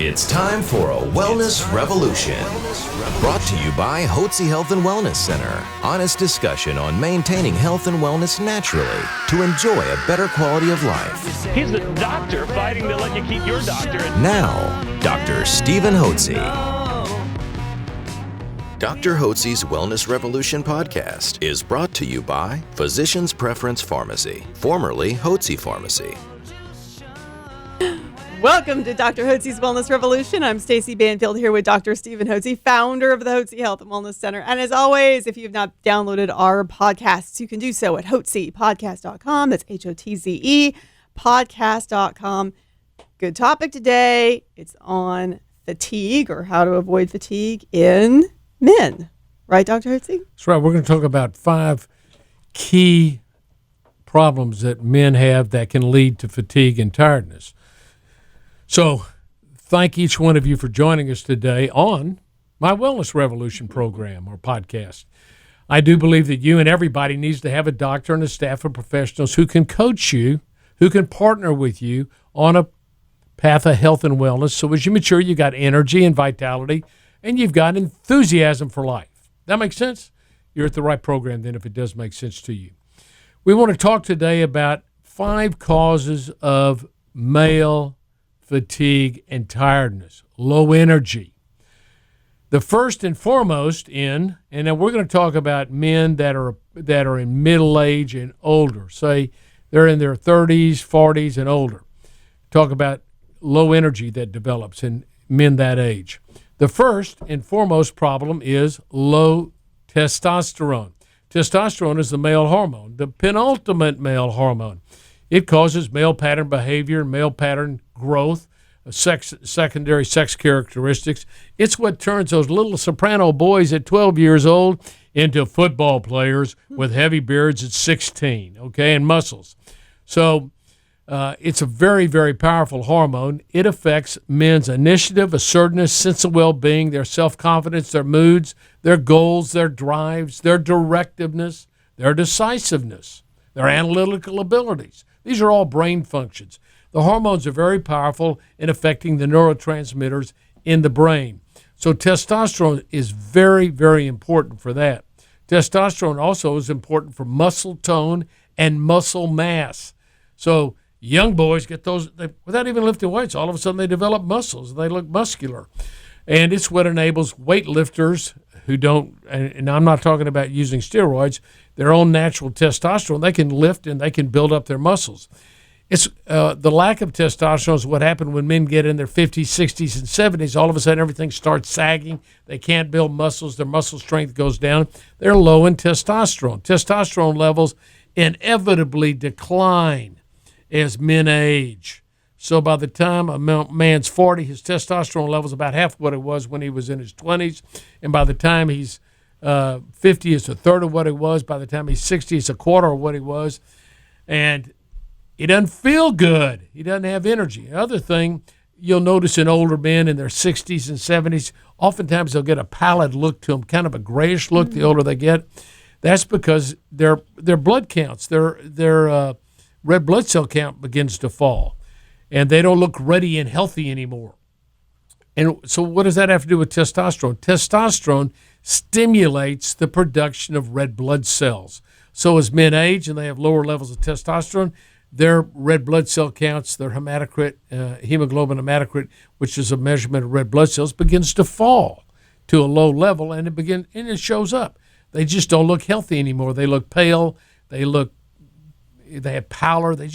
It's time for a Wellness Revolution. Brought to you by Hotze Health and Wellness Center. Honest discussion on maintaining health and wellness naturally to enjoy a better quality of life. He's the doctor fighting to let you keep your doctorate. Now, Dr. Stephen Hotze. Dr. Hotze's Wellness Revolution podcast is brought to you by Physicians Preference Pharmacy, formerly Hotze Pharmacy. Welcome to Dr. Hotze's Wellness Revolution. I'm Stacey Banfield here with Dr. Stephen Hotze, founder of the Hotze Health and Wellness Center. And as always, if you've not downloaded our podcasts, you can do so at hotzepodcast.com. That's Hotze podcast.com. Good topic today. It's on fatigue, or how to avoid fatigue in men. Right, Dr. Hotze? That's right. We're going to talk about 5 key problems that men have that can lead to fatigue and tiredness. So thank each one of you for joining us today on my Wellness Revolution program or podcast. I do believe that you and everybody needs to have a doctor and a staff of professionals who can coach you, who can partner with you on a path of health and wellness. So as you mature, you got energy and vitality, and you've got enthusiasm for life. That makes sense? You're at the right program then if it does make sense to you. We want to talk today about 5 causes of male fatigue and tiredness, low energy. The first and foremost and then we're going to talk about men that are in middle age and older. Say they're in their 30s, 40s, and older. Talk about low energy that develops in men that age. The first and foremost problem is low testosterone. Testosterone is the male hormone, the penultimate male hormone. It causes male pattern behavior and male pattern growth, secondary sex characteristics. It's what turns those little soprano boys at 12 years old into football players with heavy beards at 16, okay, and muscles. So it's a very, very powerful hormone. It affects men's initiative, assertiveness, sense of well-being, their self-confidence, their moods, their goals, their drives, their directiveness, their decisiveness, their analytical abilities. These are all brain functions. The hormones are very powerful in affecting the neurotransmitters in the brain. So testosterone is very, very important for that. Testosterone also is important for muscle tone and muscle mass. So young boys get those, without even lifting weights, all of a sudden they develop muscles and they look muscular. And it's what enables weightlifters who don't, and I'm not talking about using steroids, their own natural testosterone, they can lift and they can build up their muscles. It's the lack of testosterone is what happened when men get in their 50s, 60s, and 70s. All of a sudden, everything starts sagging. They can't build muscles. Their muscle strength goes down. They're low in testosterone. Testosterone levels inevitably decline as men age. So by the time a man's 40, his testosterone level is about half what it was when he was in his 20s. And by the time he's 50, it's a third of what it was. By the time he's 60, it's a quarter of what he was. And he doesn't feel good. He doesn't have energy. Another thing you'll notice in older men in their 60s and 70s, oftentimes they'll get a pallid look to them, kind of a grayish look the older they get. That's because their blood counts, their red blood cell count begins to fall, and they don't look ready and healthy anymore. And so what does that have to do with testosterone? Testosterone stimulates the production of red blood cells. So as men age and they have lower levels of testosterone, their red blood cell counts, their hematocrit, hemoglobin hematocrit, which is a measurement of red blood cells, begins to fall to a low level, and it shows up. They just don't look healthy anymore. They look pale. They have pallor. They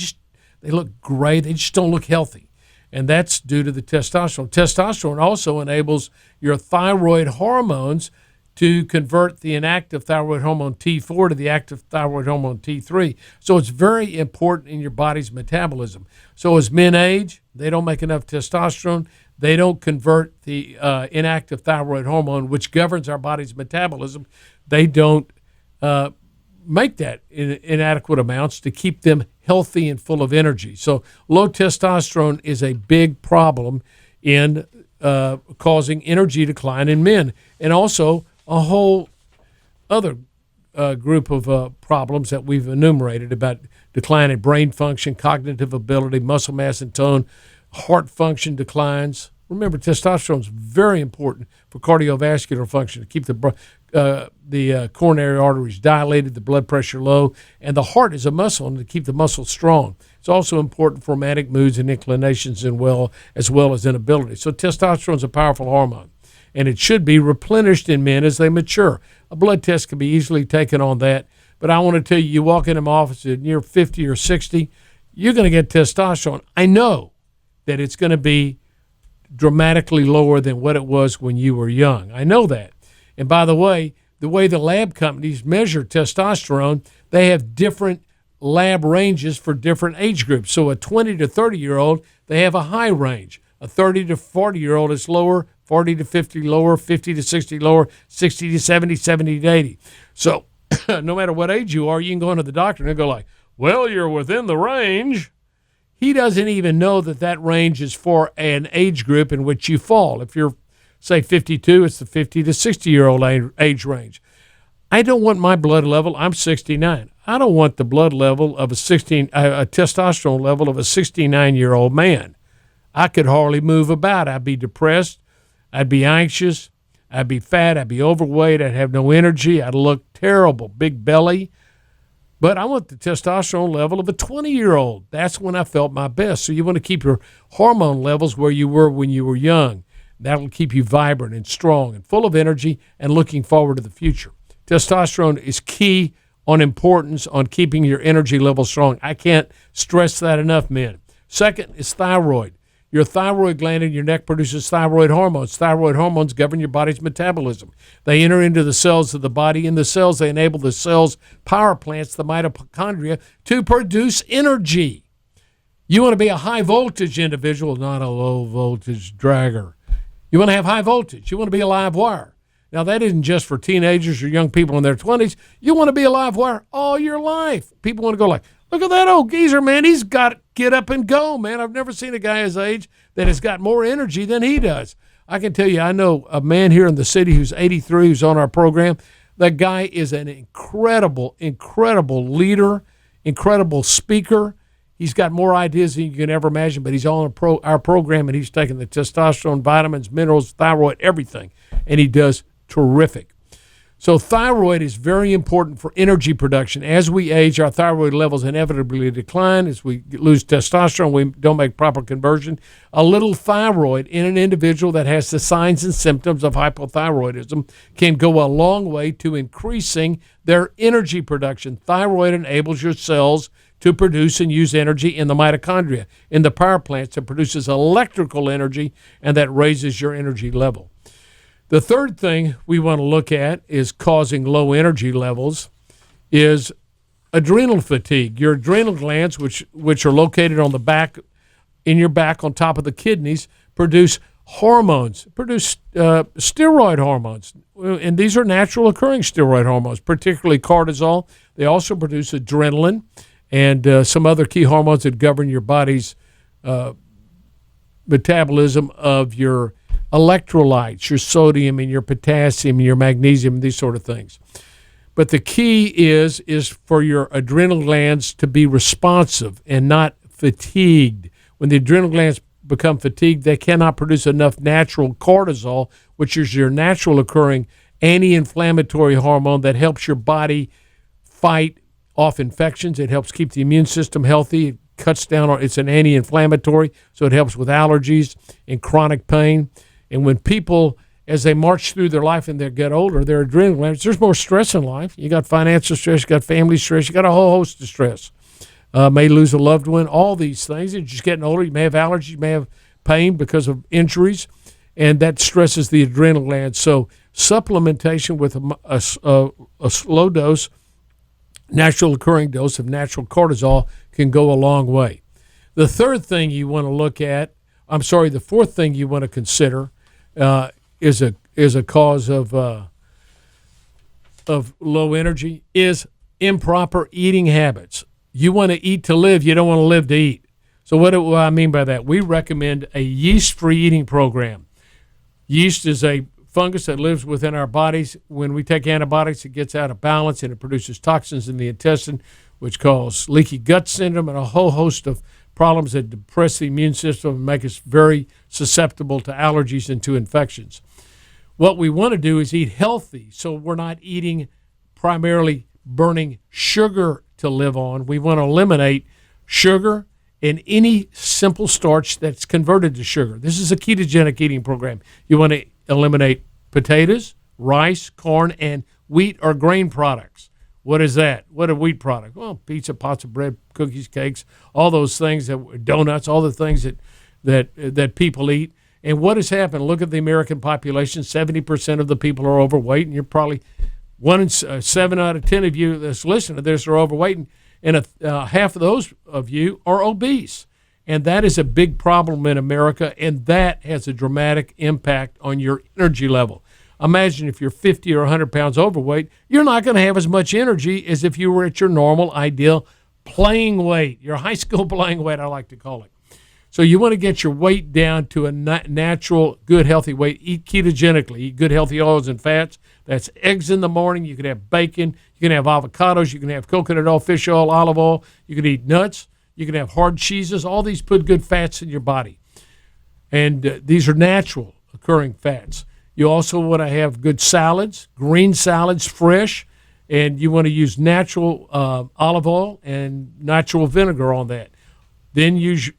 look gray. They just don't look healthy, and that's due to the testosterone. Testosterone also enables your thyroid hormones to convert the inactive thyroid hormone T4 to the active thyroid hormone T3. So it's very important in your body's metabolism. So as men age, they don't make enough testosterone. They don't convert the inactive thyroid hormone, which governs our body's metabolism. They don't make that in inadequate amounts to keep them healthy and full of energy. So low testosterone is a big problem in causing energy decline in men, and also a whole other group of problems that we've enumerated about decline in brain function, cognitive ability, muscle mass and tone, heart function declines, Remember, testosterone is very important for cardiovascular function, to keep the coronary arteries dilated, the blood pressure low, and the heart is a muscle, and to keep the muscle strong. It's also important for manic moods and inclinations, as well as inability. So testosterone is a powerful hormone, and it should be replenished in men as they mature. A blood test can be easily taken on that, but I want to tell you, you walk into my office and you're 50 or 60, you're going to get testosterone. I know that it's going to be dramatically lower than what it was when you were young. I know that. And by the way the lab companies measure testosterone, they have different lab ranges for different age groups. So a 20 to 30-year-old, they have a high range. A 30 to 40-year-old is lower, 40 to 50 lower, 50 to 60 lower, 60 to 70, 70 to 80. So no matter what age you are, you can go into the doctor and they'll go like, well, you're within the range. He doesn't even know that range is for an age group in which you fall. If you're, say, 52, it's the 50 to 60-year-old age range. I don't want my blood level. I'm 69. I don't want the blood level of a testosterone level of a 69-year-old man. I could hardly move about. I'd be depressed. I'd be anxious. I'd be fat. I'd be overweight. I'd have no energy. I'd look terrible, big belly. But I want the testosterone level of a 20-year-old. That's when I felt my best. So you want to keep your hormone levels where you were when you were young. That'll keep you vibrant and strong and full of energy and looking forward to the future. Testosterone is key on importance on keeping your energy level strong. I can't stress that enough, men. Second is thyroid. Your thyroid gland in your neck produces thyroid hormones. Thyroid hormones govern your body's metabolism. They enter into the cells of the body. In the cells, they enable the cell's power plants, the mitochondria, to produce energy. You want to be a high-voltage individual, not a low-voltage dragger. You want to have high voltage. You want to be a live wire. Now, that isn't just for teenagers or young people in their 20s. You want to be a live wire all your life. People want to go like, look at that old geezer, man. He's got to get up and go, man. I've never seen a guy his age that has got more energy than he does. I can tell you, I know a man here in the city who's 83 who's on our program. That guy is an incredible, incredible leader, incredible speaker. He's got more ideas than you can ever imagine, but he's on our program, and he's taking the testosterone, vitamins, minerals, thyroid, everything, and he does terrific. So thyroid is very important for energy production. As we age, our thyroid levels inevitably decline. As we lose testosterone, we don't make proper conversion. A little thyroid in an individual that has the signs and symptoms of hypothyroidism can go a long way to increasing their energy production. Thyroid enables your cells to produce and use energy in the mitochondria, in the power plants. It produces electrical energy, and that raises your energy level. The third thing we want to look at is causing low energy levels is adrenal fatigue. Your adrenal glands, which are located on the back, in your back on top of the kidneys, produce hormones, produce steroid hormones. And these are natural occurring steroid hormones, particularly cortisol. They also produce adrenaline and some other key hormones that govern your body's metabolism of your electrolytes, your sodium and your potassium and your magnesium, and these sort of things. But the key is for your adrenal glands to be responsive and not fatigued. When the adrenal glands become fatigued, they cannot produce enough natural cortisol, which is your natural occurring anti-inflammatory hormone that helps your body fight off infections. It helps keep the immune system healthy. It cuts down on, it's an anti-inflammatory, so it helps with allergies and chronic pain. And when people, as they march through their life and they get older, their adrenal glands, there's more stress in life. You got financial stress, you got family stress, you got a whole host of stress. May lose a loved one, all these things. You're just getting older. You may have allergies, you may have pain because of injuries, and that stresses the adrenal glands. So supplementation with a slow dose, natural occurring dose of natural cortisol can go a long way. The third thing you want to look at, the fourth thing you want to consider is a cause of low energy is improper eating habits. You want to eat to live. You don't want to live to eat. So what do I mean by that? We recommend a yeast-free eating program. Yeast is a fungus that lives within our bodies. When we take antibiotics, it gets out of balance and it produces toxins in the intestine, which cause leaky gut syndrome and a whole host of problems that depress the immune system and make us very susceptible to allergies and to infections. What we want to do is eat healthy, so we're not eating primarily burning sugar to live on. We want to eliminate sugar and any simple starch that's converted to sugar. This is a ketogenic eating program. You want to eliminate potatoes, rice, corn, and wheat or grain products. What is that? What are wheat products? Well, pizza, pasta, bread, cookies, cakes, all those things, donuts, all the things that people eat. And what has happened? Look at the American population. 70% of the people are overweight, and you're probably 7 out of 10 of you that's listening to this are overweight, and half of those of you are obese. And that is a big problem in America, and that has a dramatic impact on your energy level. Imagine if you're 50 or 100 pounds overweight, you're not going to have as much energy as if you were at your normal, ideal playing weight, your high school playing weight, I like to call it. So you want to get your weight down to a natural, good, healthy weight. Eat ketogenically. Eat good, healthy oils and fats. That's eggs in the morning. You can have bacon. You can have avocados. You can have coconut oil, fish oil, olive oil. You can eat nuts. You can have hard cheeses. All these put good fats in your body. And these are natural occurring fats. You also want to have good salads, green salads, fresh. And you want to use natural olive oil and natural vinegar on that. Then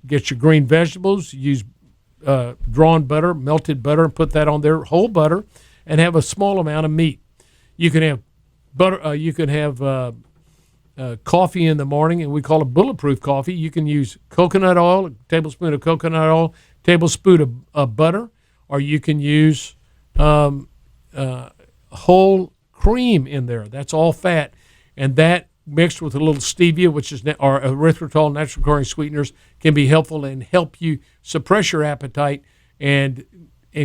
get your green vegetables, use drawn butter, melted butter, and put that on there, whole butter, and have a small amount of meat. You can have butter. You can have coffee in the morning, and we call it bulletproof coffee. You can use coconut oil, a tablespoon of coconut oil, tablespoon of butter, or you can use whole cream in there. That's all fat, and that mixed with a little stevia, which is or erythritol, natural occurring sweeteners, can be helpful and help you suppress your appetite and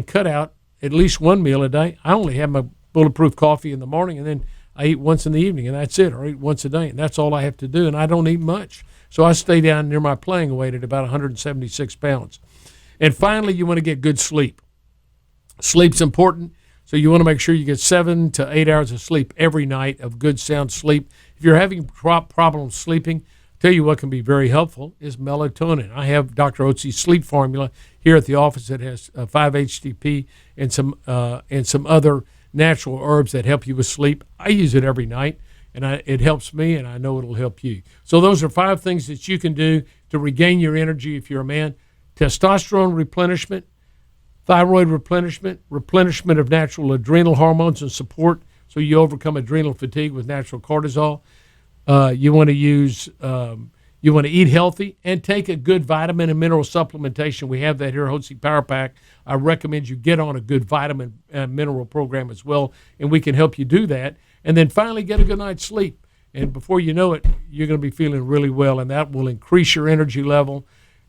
cut out at least one meal a day. I only have my bulletproof coffee in the morning, and then I eat once in the evening, and that's it. Or I eat once a day, and that's all I have to do, and I don't eat much. So I stay down near my playing weight at about 176 pounds. And finally, you want to get good sleep. Sleep's important, so you want to make sure you get 7 to 8 hours of sleep every night of good, sound sleep. If you're having problems sleeping, I'll tell you what can be very helpful is melatonin. I have Dr. Hotze's sleep formula here at the office that has 5-HTP and some other natural herbs that help you with sleep. I use it every night, and it helps me, and I know it'll help you. So those are 5 things that you can do to regain your energy if you're a man. Testosterone replenishment, thyroid replenishment, replenishment of natural adrenal hormones and support so you overcome adrenal fatigue with natural cortisol. You want to eat healthy and take a good vitamin and mineral supplementation. We have that here at Hotze Power Pack. I recommend you get on a good vitamin and mineral program as well, and we can help you do that. And then finally get a good night's sleep. And before you know it, you're going to be feeling really well, and that will increase your energy level.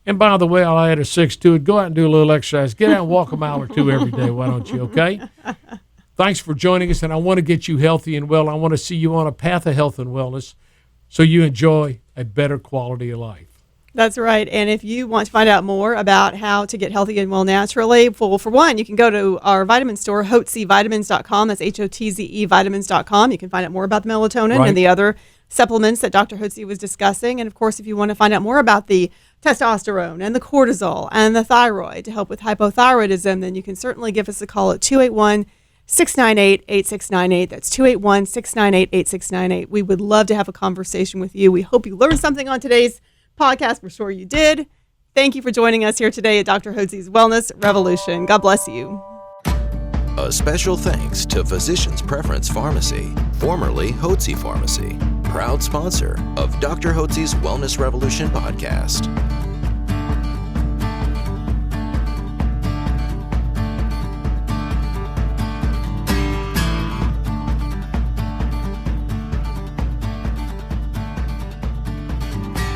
And by the way, I'll add a 6 to it. Go out and do a little exercise. Get out and walk a mile or 2 every day. Why don't you, okay? Thanks for joining us, and I want to get you healthy and well. I want to see you on a path of health and wellness so you enjoy a better quality of life. That's right. And if you want to find out more about how to get healthy and well naturally, well, for one, you can go to our vitamin store, HotzeVitamins.com. That's HOTZE vitamins.com. You can find out more about the melatonin and the other supplements that Dr. Hotze was discussing. And of course, if you want to find out more about the testosterone and the cortisol and the thyroid to help with hypothyroidism, then you can certainly give us a call at 281-698-8698. That's 281-698-8698. We would love to have a conversation with you. We hope you learned something on today's podcast. We're sure you did. Thank you for joining us here today at Dr. Hotze's Wellness Revolution. God bless you. A special thanks to Physicians Preference Pharmacy, formerly Hotze Pharmacy, proud sponsor of Dr. Hotze's Wellness Revolution podcast.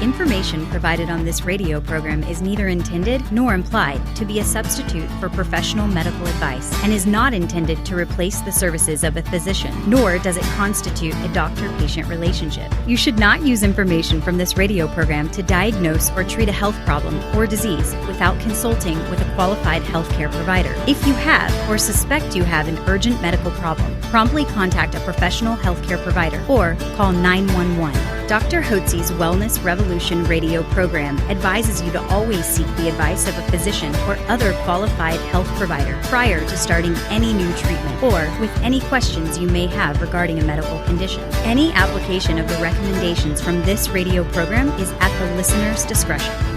Information provided on this radio program is neither intended nor implied to be a substitute for professional medical advice and is not intended to replace the services of a physician, nor does it constitute a doctor-patient relationship. You should not use information from this radio program to diagnose or treat a health problem or disease without consulting with a qualified healthcare provider. If you have or suspect you have an urgent medical problem, promptly contact a professional healthcare provider or call 911. Dr. Hotze's Wellness Revolution radio program advises you to always seek the advice of a physician or other qualified health provider prior to starting any new treatment or with any questions you may have regarding a medical condition. Any application of the recommendations from this radio program is at the listener's discretion.